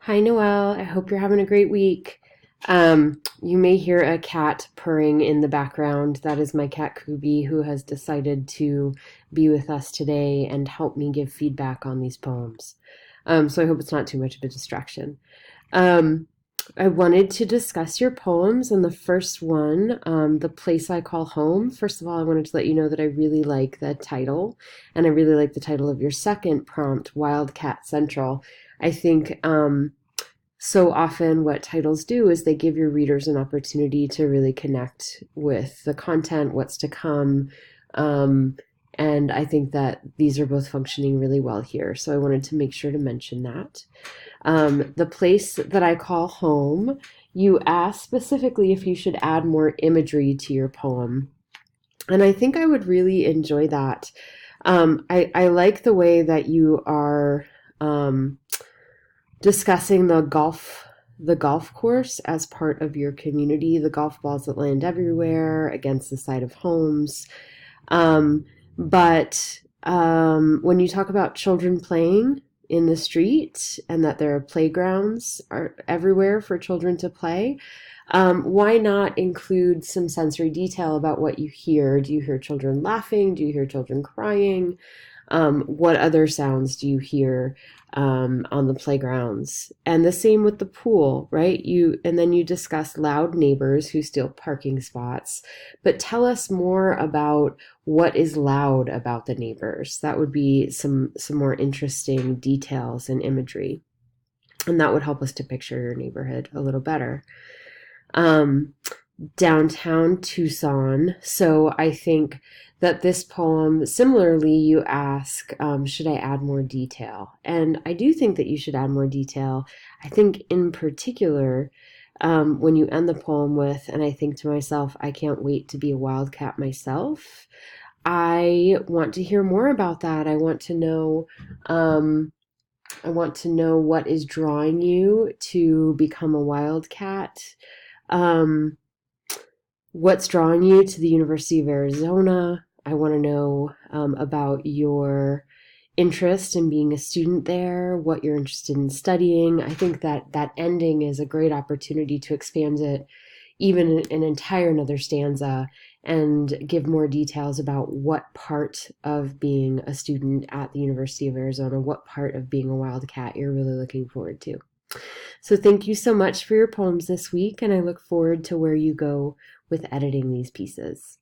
Hi, Noel. I hope you're having a great week. You may hear a cat purring in the background. That is my cat Kubi, who has decided to be with us today and help me give feedback on these poems. So I hope it's not too much of a distraction. Um, I wanted to discuss your poems, and the first one, The Place I Call Home. First of all, I wanted to let you know that I really like the title, and I really like the title of your second prompt, Wildcat Central. I think so often what titles do is they give your readers an opportunity to really connect with the content, what's to come. Um, and I think that these are both functioning really well here. So I wanted to make sure to mention that. The place that I call home, you asked specifically if you should add more imagery to your poem. And I think I would really enjoy that. I like the way that you are discussing the golf course as part of your community, the golf balls that land everywhere against the side of homes. But when you talk about children playing in the street and that there are playgrounds are everywhere for children to play, why not include some sensory detail about what you hear? Do you hear children laughing? Do you hear children crying? What other sounds do you hear on the playgrounds? And the same with the pool, right? And then you discuss loud neighbors who steal parking spots. But tell us more about what is loud about the neighbors. That would be some more interesting details and imagery, and that would help us to picture your neighborhood a little better. Um, Downtown Tucson. So I think that this poem, similarly, you ask, should I add more detail? And I do think that you should add more detail. I think in particular, when you end the poem with, and I think to myself, I can't wait to be a wildcat myself. I want to hear more about that. I want to know what is drawing you to become a wildcat. Um, what's drawing you to the University of Arizona. I want to know about your interest in being a student there, what you're interested in studying. I think that that ending is a great opportunity to expand it even an entire another stanza and give more details about what part of being a student at the University of Arizona, what part of being a wildcat you're really looking forward to. So thank you so much for your poems this week, and I look forward to where you go with editing these pieces.